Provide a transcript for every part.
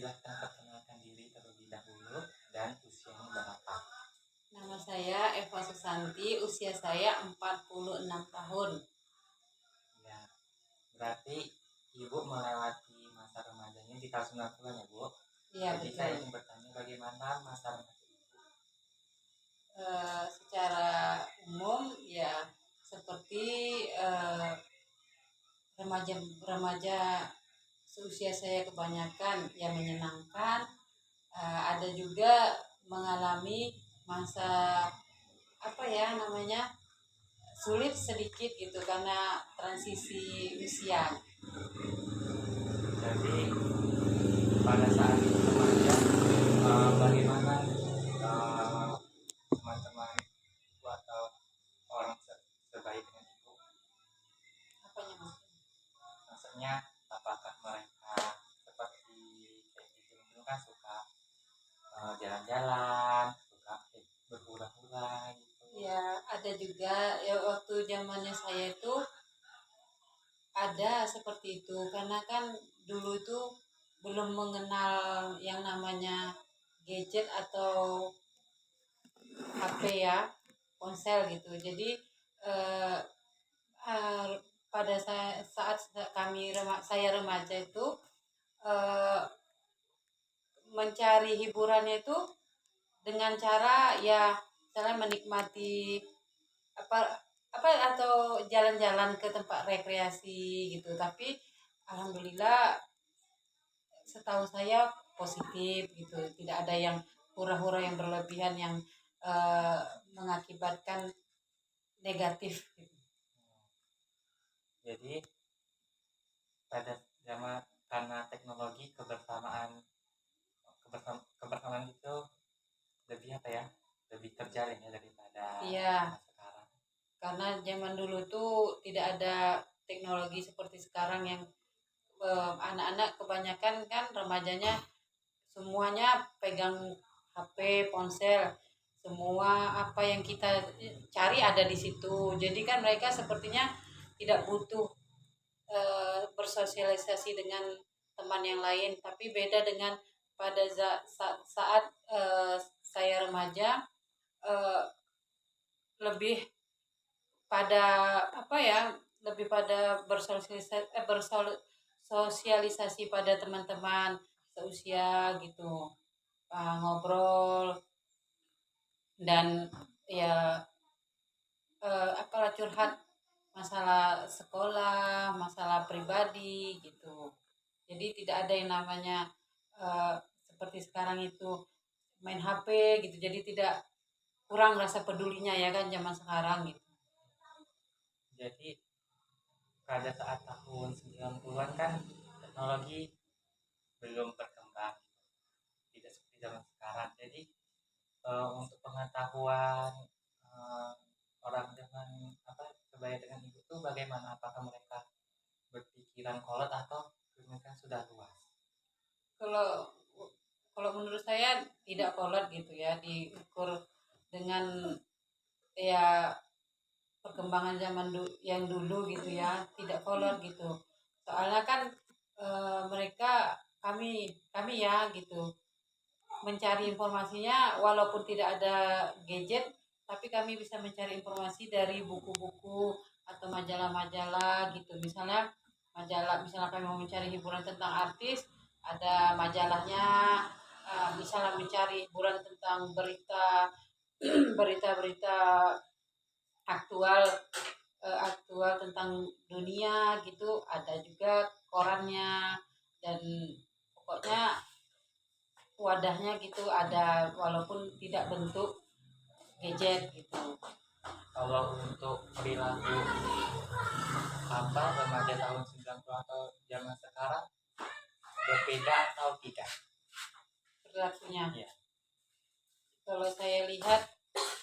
Silakan perkenalkan diri terlebih dahulu dan usianya berapa? Nama saya Eva Susanti, usia saya 46 tahun. Ya, berarti Ibu melewati masa remajanya di tahun 90-an ya, Bu? Iya, Jadi saya betul. ingin bertanya bagaimana masa remaja Ibu? Secara umum ya seperti remaja-remaja seusia saya kebanyakan yang menyenangkan. Ada juga mengalami masa apa ya namanya sulit sedikit gitu karena transisi usia. Jadi pada saat itu remaja, bagaimana teman-teman Ibu atau orang sebaik dengan Ibu? Apanya mas? Maksudnya apakah mereka seperti kayak di film kan suka jalan-jalan, suka berhura-hura gitu? Ya ada juga ya waktu zamannya saya itu ada seperti itu karena kan dulu itu belum mengenal yang namanya gadget atau HP ya, ponsel gitu. Jadi eh, eh, pada saat saya remaja itu eh, mencari hiburannya itu dengan cara ya misalnya menikmati apa apa atau jalan-jalan ke tempat rekreasi gitu. Tapi alhamdulillah setahu saya positif gitu, tidak ada yang hura-hura yang berlebihan yang eh, mengakibatkan negatif gitu. Jadi pada zaman karena teknologi kebersamaan itu lebih apa ya, lebih terjalin ya daripada Iya, zaman sekarang. karena zaman dulu tuh tidak ada teknologi seperti sekarang yang anak-anak kebanyakan kan remajanya semuanya pegang HP, ponsel, semua apa yang kita cari ada di situ. Jadi kan mereka sepertinya tidak butuh bersosialisasi dengan teman yang lain. Tapi beda dengan pada saat saya remaja, eh, lebih pada apa ya, lebih pada bersosialisasi pada teman-teman seusia gitu. Ngobrol dan ya apalah curhat masalah sekolah, masalah pribadi gitu. Jadi tidak ada yang namanya seperti sekarang itu main HP gitu. Jadi tidak kurang rasa pedulinya ya kan zaman sekarang gitu. Jadi pada saat tahun 90-an kan teknologi belum berkembang, tidak seperti zaman sekarang. Jadi untuk pengetahuan eh, orang dengan apa sebaya dengan Ibu tuh bagaimana, apakah mereka berpikiran kolot atau mereka sudah luas? Kalau kalau menurut saya tidak kolot gitu ya, diukur dengan ya perkembangan zaman yang dulu gitu ya, tidak kolot gitu. Soalnya kan mereka kami ya gitu mencari informasinya walaupun tidak ada gadget, tapi kami bisa mencari informasi dari buku-buku atau majalah-majalah gitu. Misalnya kami mau mencari hiburan tentang artis, ada majalahnya. Misalnya mencari hiburan tentang berita-berita aktual aktual tentang dunia gitu, ada juga korannya. Dan pokoknya wadahnya gitu ada walaupun tidak bentuk gadget gitu. Kalau untuk perilaku apa remaja tahun 90 atau zaman sekarang berbeda atau tidak? Perilakunya Ya. kalau saya lihat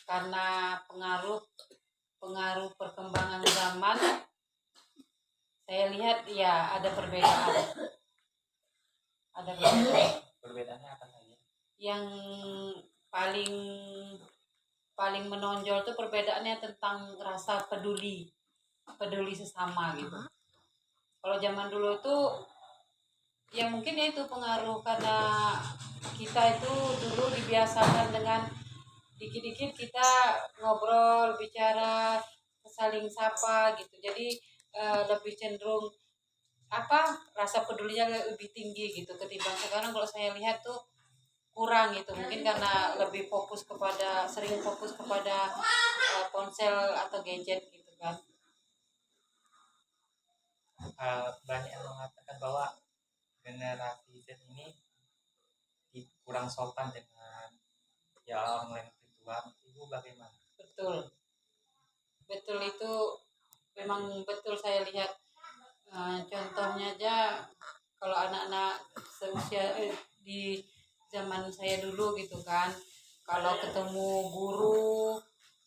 karena pengaruh pengaruh perkembangan zaman, saya lihat ya ada perbedaan. Ada perbedaan. Perbedaannya apa saja? Yang paling paling menonjol tuh perbedaannya tentang rasa peduli sesama gitu. Kalau zaman dulu tuh ya mungkin ya itu pengaruh karena kita itu dulu dibiasakan dengan dikit-dikit kita ngobrol, bicara, saling sapa gitu. Jadi lebih cenderung apa rasa pedulinya lebih tinggi gitu ketimbang sekarang. Kalau saya lihat tuh kurang gitu, mungkin karena lebih fokus kepada sering fokus kepada ponsel atau gadget gitu kan. Banyak yang mengatakan bahwa generasi Z ini kurang sopan dengan ya orang yang lebih tua. Ibu bagaimana? Betul, betul itu memang betul saya lihat. Contohnya aja kalau anak-anak seusia di zaman saya dulu gitu kan, kalau ketemu guru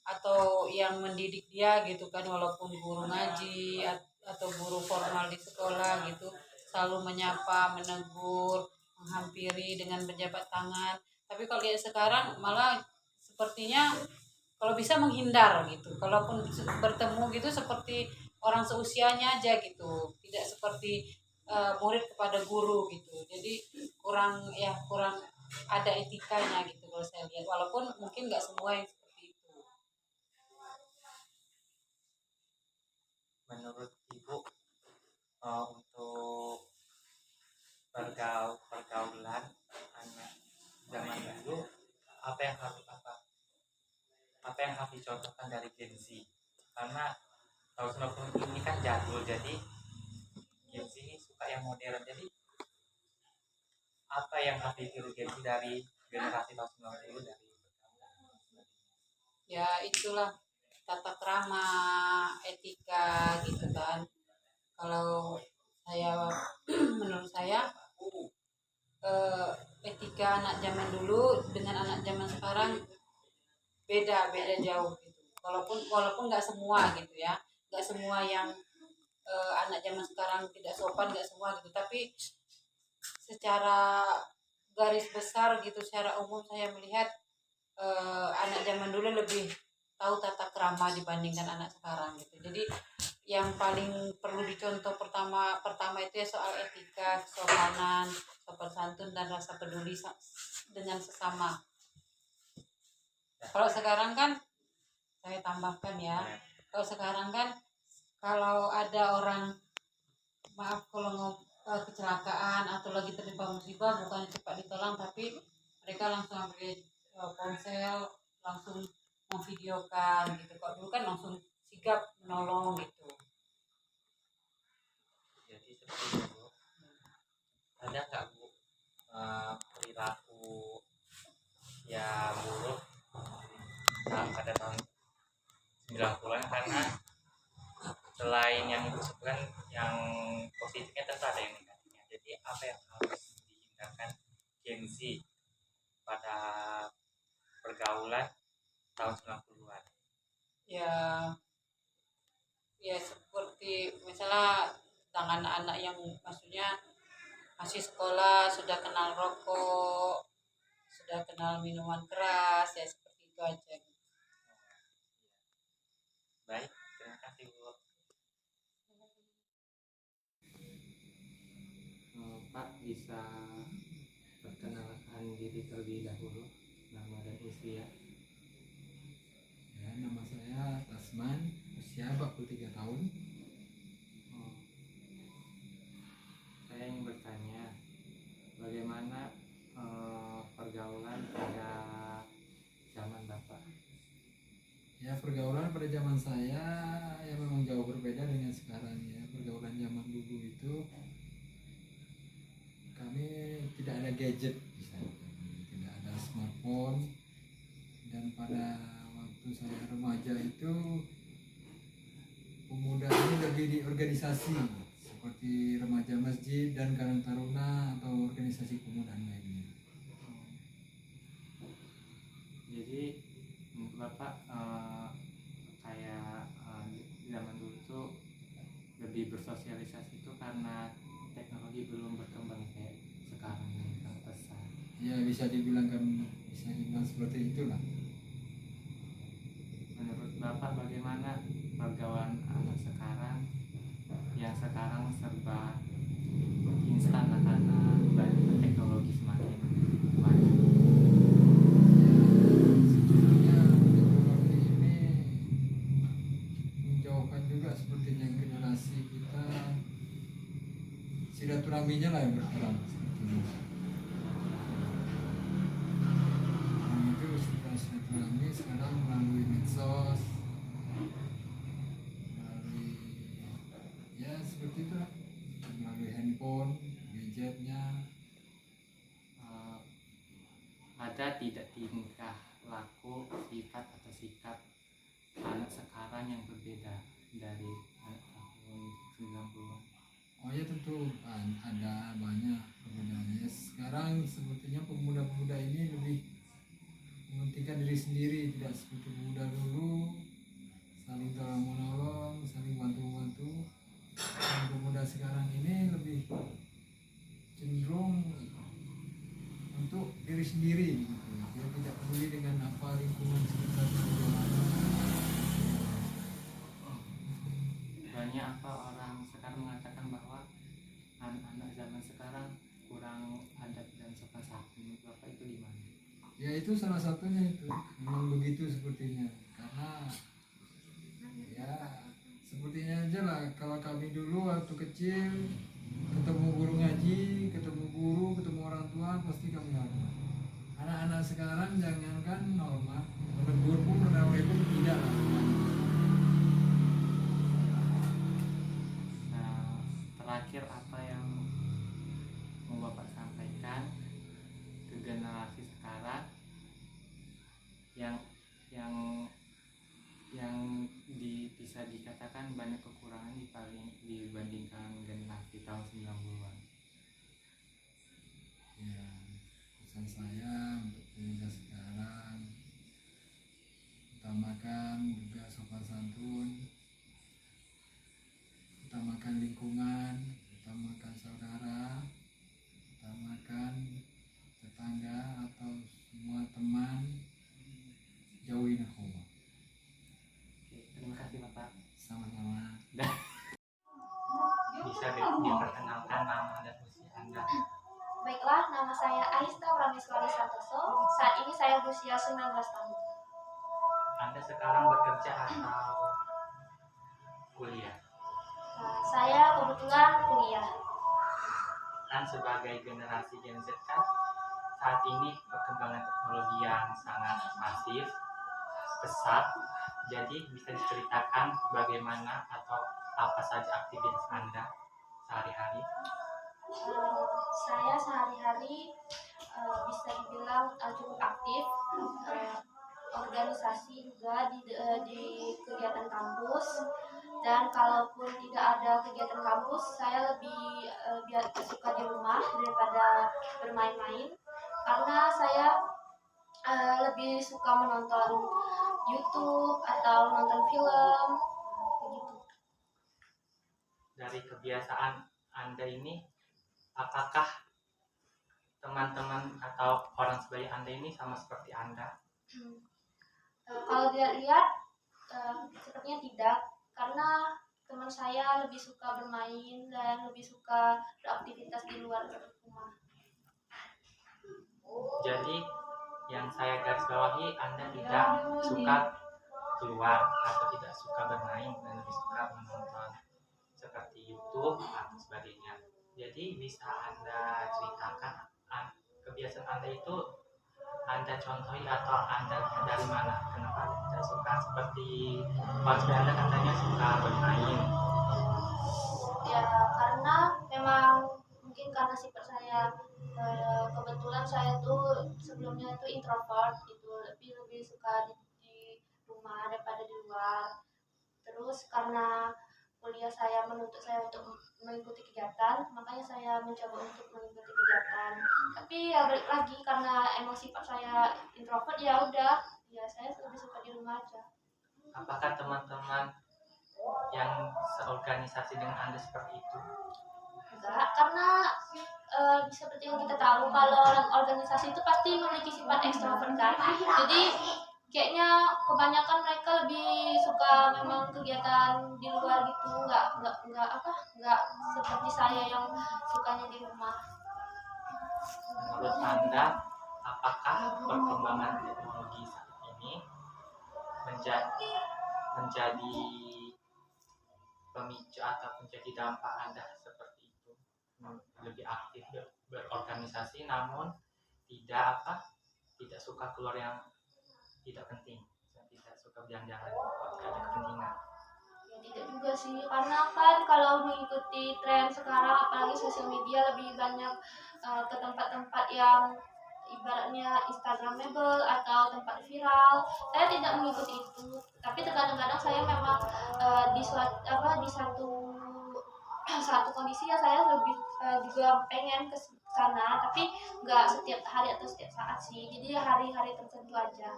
atau yang mendidik dia gitu kan, walaupun guru ngaji atau guru formal di sekolah gitu, selalu menyapa, menegur, menghampiri dengan berjabat tangan. Tapi kalau lihat sekarang malah sepertinya kalau bisa menghindar gitu, kalaupun bertemu gitu seperti orang seusianya aja gitu, tidak seperti murid kepada guru gitu. Jadi kurang ada etikanya gitu kalau saya lihat, walaupun mungkin nggak semua yang seperti itu. Menurut ibu untuk pergaulan anak zaman dulu apa yang harus dicontohkan dari Gen Z, karena tahun 90 ini kan jadul, jadi Gen Z ini suka yang modern. Jadi apa yang harus ditiru Gen Z dari generasi tahun 90 dari Ya itulah tata krama, etika gitu kan. Kalau saya menurut saya eh, etika anak zaman dulu dengan anak zaman sekarang beda beda jauh gitu, walaupun nggak semua gitu ya, nggak semua yang anak zaman sekarang tidak sopan, nggak semua gitu, tapi secara garis besar gitu, secara umum saya melihat anak zaman dulu lebih tahu tata krama dibandingkan anak sekarang gitu. Jadi yang paling perlu dicontoh pertama pertama itu ya soal etika, kesopanan, sopan santun dan rasa peduli dengan sesama. Kalau sekarang kan saya tambahkan ya, kalau sekarang kan kalau ada orang, maaf kalau kecelakaan atau lagi tertimpa musibah, bukannya cepat ditolong tapi mereka langsung ambil ponsel, langsung memvideokan gitu. Kalau dulu kan langsung sigap menolong gitu. jadi seperti itu. Ada nggak Bu perilaku ya buruk pada tahun 90-an, karena selain yang ibu sebutkan yang positifnya tentu ada yang negatifnya. Jadi apa yang harus dihindarkan Gen Z pada pergaulan tahun 90-an? Ya, ya seperti misalnya tentang anak-anak yang maksudnya masih sekolah sudah kenal rokok, sudah kenal minuman keras, ya seperti itu aja. Baik, terima kasih Bu. Pak bisa perkenalkan diri terlebih dahulu, nama dan usia. Ya, nama saya Tasman, usia 43 tahun. Oh, saya ingin bertanya, bagaimana pergaulan pada zaman Bapak? Ya, pergaulan pada zaman saya ya memang jauh berbeda dengan sekarang ya. Pergaulan zaman dulu itu kami tidak ada gadget, misalnya, tidak ada smartphone, dan pada waktu saya remaja itu pemuda ini lebih di organisasi seperti remaja masjid dan Karang Taruna atau organisasi pemuda lainnya. Jadi menurut Bapak kayak zaman dulu tuh lebih bersosialisasi itu karena teknologi belum berkembang kayak sekarang ini kan pesat. Ya bisa dibilang seperti itulah. Menurut Bapak bagaimana pergaulan anak sekarang yang sekarang serba instan, karena berperan seperti itu. Orang itu suka silaturahmi sekarang melalui medsos, melalui ya seperti itu lah, melalui handphone, gadgetnya. Ada tidak tingkah laku, sifat atau sikap anak sekarang yang berbeda dari anak tahun 90-an? Oh ya tentu ada banyak perbedaannya. Sekarang sepertinya pemuda-pemuda ini lebih mementingkan diri sendiri, tidak seperti pemuda dulu saling tolong menolong, saling bantu-bantu. Dan pemuda sekarang ini lebih cenderung untuk diri sendiri gitu. Dia tidak peduli dengan apa lingkungan sekitarnya bagaimana. Banyak apa orang sekarang mengatakan bahwa anak-anak zaman sekarang kurang adab dan sopan santun. Menurut Bapak itu gimana? Ya itu salah satunya itu memang begitu sepertinya, karena ya sepertinya aja lah kalau kami dulu waktu kecil ketemu guru ngaji, ketemu guru, ketemu orang tua pasti kami hormat. Anak-anak sekarang jangankan hormat, menegur pun menarik pun tidak lah. Nah, terakhir apa yang mau Bapak sampaikan ke generasi sekarang yang bisa dikatakan banyak kekurangan dibandingkan generasi tahun 90-an? Ya, pesan saya untuk pemuda sekarang, utamakan juga sopan santun, utamakan lingkungan, utamakan saudara, utamakan tetangga atau semua teman, jauhi narkoba. Oke, terima kasih Bapak. Sama-sama. Bisa diperkenalkan nama dan usia Anda? Baiklah, nama saya Aista Prameswari Santoso. Saat ini saya berusia 19 tahun. Anda sekarang bekerja atau kuliah? Saya kebetulan kuliah. Kan sebagai generasi Gen Z kan saat ini perkembangan teknologi yang sangat masif, pesat. Jadi bisa diceritakan bagaimana atau apa saja aktivitas Anda sehari-hari? Saya sehari-hari bisa dibilang cukup aktif, organisasi juga di kegiatan kampus. Dan kalaupun tidak ada kegiatan kampus, saya lebih suka di rumah daripada bermain-main, karena saya lebih suka menonton YouTube atau nonton film begitu. Dari kebiasaan Anda ini, apakah teman-teman atau orang sebaya Anda ini sama seperti Anda? Kalau dilihat sepertinya tidak, karena teman saya lebih suka bermain dan lebih suka beraktivitas di luar rumah. Jadi yang saya garis bawahi, Anda tidak suka keluar atau tidak suka bermain dan lebih suka menonton seperti YouTube atau sebagainya. Jadi bisa Anda ceritakan kebiasaan Anda itu Anda contohi atau Anda dari mana? Kenapa tidak suka seperti konsep Anda katanya suka bermain? Ya karena memang mungkin karena sifat saya, kebetulan saya tuh sebelumnya tuh introvert gitu, lebih suka di rumah daripada di luar. Terus karena kuliah saya menuntut saya untuk mengikuti kegiatan, makanya saya mencoba untuk mengikuti kegiatan. Tapi ya balik lagi, karena emang sifat saya introvert, ya udah, ya saya lebih suka di rumah aja. Apakah teman-teman yang seorganisasi dengan Anda seperti itu? Enggak, karena seperti yang kita tahu, kalau orang organisasi itu pasti memiliki sifat ekstrovert kan. Jadi kayaknya kebanyakan mereka lebih suka memang kegiatan di luar gitu, nggak seperti saya yang sukanya di rumah. Menurut Anda, apakah perkembangan teknologi saat ini menjadi pemicu atau menjadi dampak Anda seperti itu? lebih aktif berorganisasi, namun tidak tidak suka keluar yang tidak penting, tidak suka jalan-jalan tidak ada kepentingan. Ya tidak juga sih, karena kan kalau mengikuti tren sekarang apalagi sosial media lebih banyak ke tempat-tempat yang ibaratnya instagramable atau tempat viral. Saya tidak mengikuti itu, tapi terkadang-kadang saya memang di satu satu kondisi ya saya lebih juga pengen ke sana, tapi nggak setiap hari atau setiap saat sih, jadi hari-hari tertentu aja.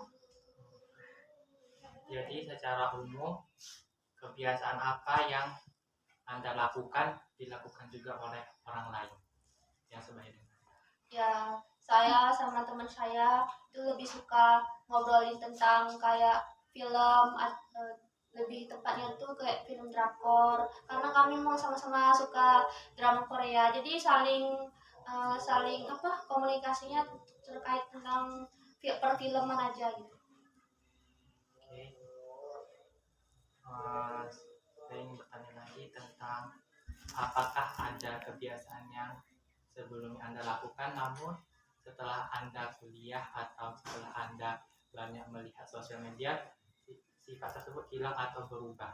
Jadi secara umum kebiasaan apa yang Anda lakukan dilakukan juga oleh orang lain yang sebaya dengan? Ya, saya sama teman saya itu lebih suka ngobrolin tentang kayak film, lebih tepatnya tuh kayak film drakor, karena kami mau sama-sama suka drama Korea, jadi saling komunikasinya terkait tentang perfilman aja gitu. Oke. Saya ingin bertanya lagi tentang apakah ada kebiasaan yang sebelumnya Anda lakukan, namun setelah Anda kuliah atau setelah Anda banyak melihat sosial media, sifat tersebut hilang atau berubah?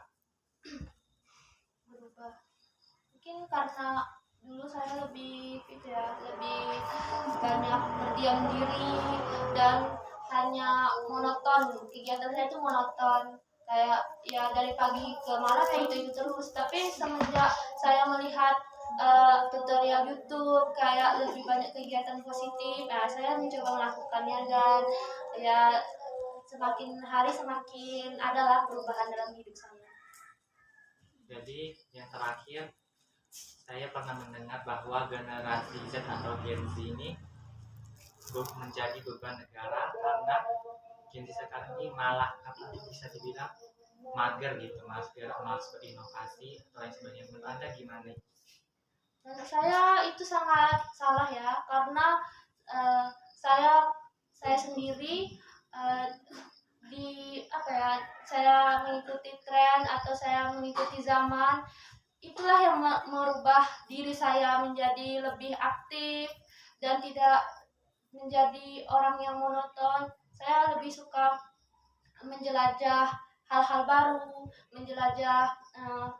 Mungkin karena dulu saya lebih lebih banyak berdiam diri dan hanya monoton, kegiatan saya itu monoton, kayak ya dari pagi ke malam kayak itu terus. Tapi semenjak saya melihat tutorial YouTube kayak lebih banyak kegiatan positif, nah saya mencoba melakukannya, dan ya semakin hari semakin adalah perubahan dalam hidup saya. Jadi yang terakhir, saya pernah mendengar bahwa generasi Z atau Gen Z ini menjadi beban negara karena Gen Z sekarang ini malah bisa dibilang mager gitu, malas berinovasi atau lain sebagainya. Menurut Anda gimana? Menurut saya itu sangat salah ya, karena saya sendiri saya mengikuti tren atau saya mengikuti zaman, itulah yang merubah diri saya menjadi lebih aktif dan tidak menjadi orang yang monoton. Saya lebih suka menjelajah hal-hal baru, menjelajah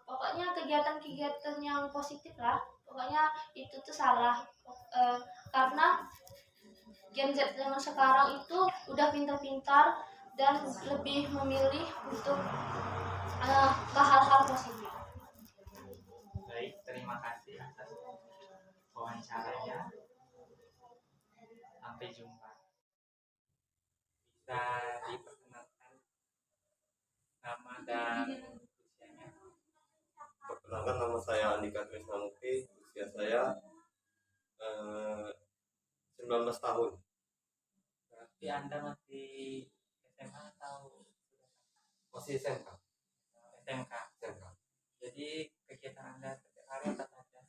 pokoknya kegiatan-kegiatan yang positif lah. Pokoknya itu tuh salah, karena Gen Z zaman sekarang itu udah pintar-pintar dan lebih memilih untuk ke hal-hal positif. Baik, terima kasih atas wawancaranya. Sampai jumpa. Bisa diperkenalkan nama dan usianya? Perkenalkan, nama saya Andika Krisnamukti, usia saya 19 tahun. Berarti Anda masih SMA atau Masih SMK. SMK? SMK. Jadi kegiatan Anda setiap hari apa saja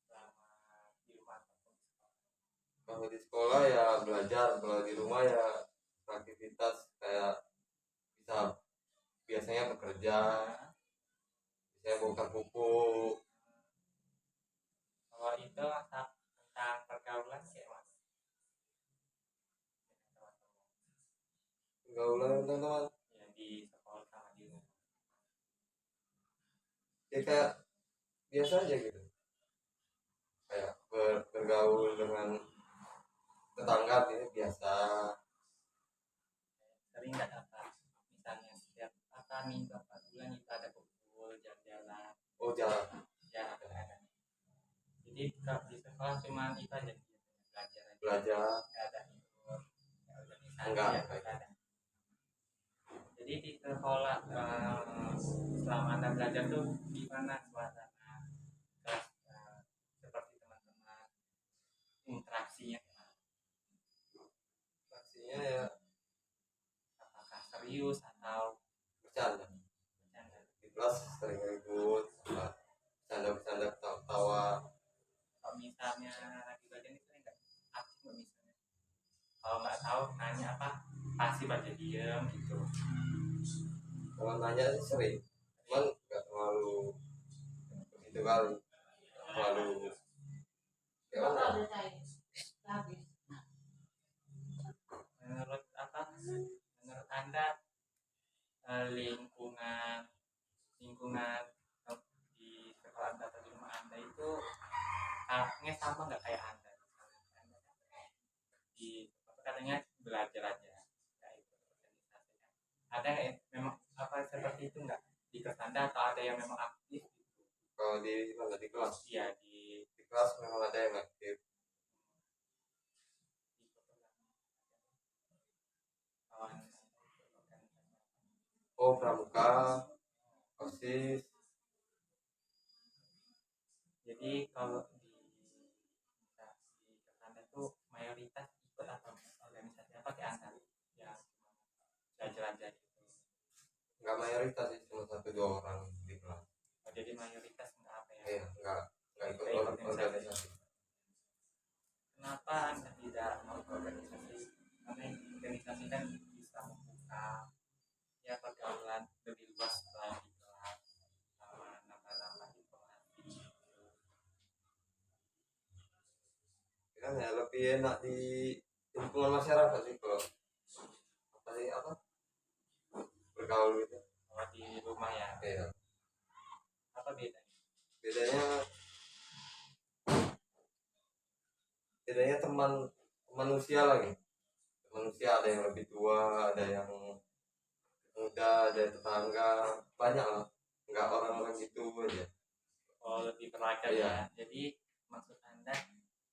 selama di rumah ataupun di sekolah? Kalau di sekolah ya belajar, kalau di rumah ya aktivitas kayak biasanya bekerja, biasanya bongkar buku. Kalau itu tentang pergaulan kayak mana? Pergaulan teman-teman Ya, di sekolah sama di rumah. ya kayak biasa aja gitu, kayak bergaul dengan tetangga ini biasa. Sering nggak dapat misalnya setiap minggu apa bulan itu ada kumpul jalan-jalan? Oh, jarang ada. Jadi di sekolah cuma itu aja belajar. nggak ada organisasi, Enggak. ada. Jadi di sekolah selama Anda belajar tuh gimana suasana kelas, seperti teman-teman, interaksinya Ya apakah serius atau bercanda. Di kelas sering ribut, bercanda ketawa. kalau misalnya lagi belajar itu nggak aktif nggak, misalnya kalau nggak tahu nanya apa pasti baca diem gitu? Kalau nanya sih sering, cuman nggak terlalu begitu kali, terlalu selesai habis. Menurut Anda lingkungan di sekolah Anda atau di rumah Anda itu artinya sama nggak kayak Anda? Di katanya belajar aja, kayak itu organisasinya. Ada nggak yang memang apa seperti itu nggak di kelas Anda, atau ada yang memang aktif gitu? Kalau di mana, di kelas? Iya, Di kelas memang ada yang aktif. Oh, pramuka, OSIS. Jadi kalau di Anda tuh mayoritas ikut atau organisasi apa di Anda yang belajar aja gitu? Nggak mayoritas sih, cuma 1-2 orang di kelas. Oh, jadi mayoritas nggak apa ya? Iya, nggak ikut Nggak ikut organisasi. Kenapa Anda tidak mau organisasi? Karena organisasi kan bisa membuka ya pergaulan lebih luas lagi kelas, sama nambah-nambah informasi gitu. Kan ya lebih enak di lingkungan masyarakat sih kalau apa bergaul gitu. Kalau di rumah ya, Iya. apa bedanya? Bedanya teman manusia lagi. Manusia ada yang lebih tua, ada yang muda, ada yang tetangga, banyak lah. Nggak orang-orang gitu aja. Oh, lebih beragam Iya. ya. Jadi maksud Anda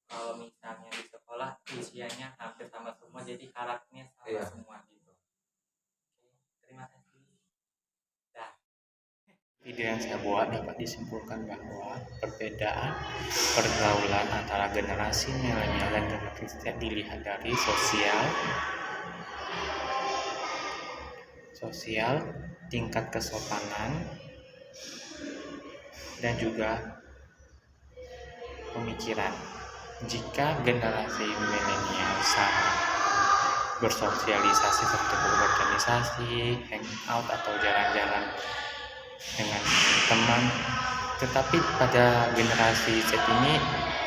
kalau misalnya di sekolah usianya hampir sama semua, jadi karakternya sama Iya. semua gitu. Oke, terima kasih. Video yang saya buat dapat disimpulkan bahwa perbedaan pergaulan antara generasi milenial dan generasi Z dilihat dari sosial, tingkat kesopanan, dan juga pemikiran. Jika generasi milenial sangat bersosialisasi seperti berorganisasi, hangout atau jalan-jalan dengan teman, tetapi pada generasi Z ini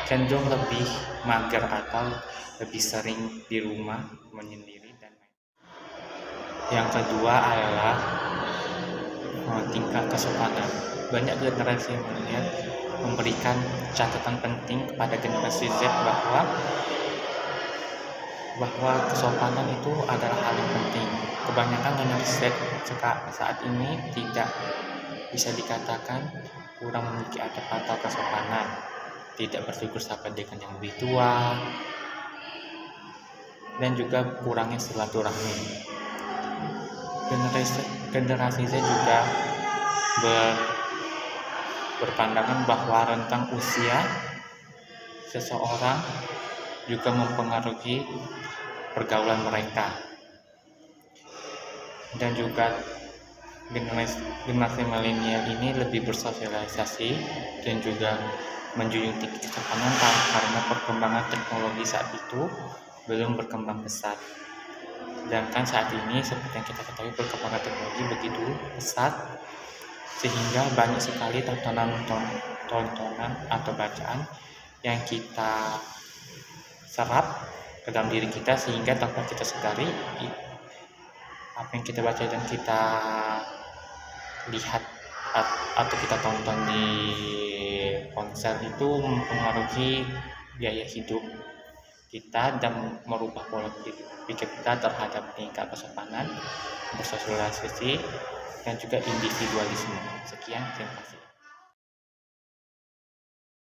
cenderung lebih mager atau lebih sering di rumah menyendiri dan main. Yang kedua adalah tingkat kesopanan. Banyak generasi milenial memberikan catatan penting kepada generasi Z bahwa kesopanan itu adalah hal yang penting. Kebanyakan generasi Z saat ini tidak bisa dikatakan kurang memiliki adab atau kesopanan, tidak bertegur sapa dengan yang lebih tua, dan juga kurangnya silaturahmi. Generasi Z juga berpandangan bahwa rentang usia seseorang juga mempengaruhi pergaulan mereka, dan juga generasi milenial ini lebih bersosialisasi dan juga menjunjung tinggi kesopanan karena perkembangan teknologi saat itu belum berkembang pesat. Sedangkan saat ini seperti yang kita ketahui perkembangan teknologi begitu pesat sehingga banyak sekali tontonan atau bacaan yang kita serap ke dalam diri kita, sehingga tanpa kita sadari apa yang kita baca dan kita lihat atau kita tonton di ponsel itu mempengaruhi biaya hidup kita dan merubah pola pikir kita terhadap tingkat kesopanan, bersosialisasi, dan juga individualisme. Sekian, terima kasih.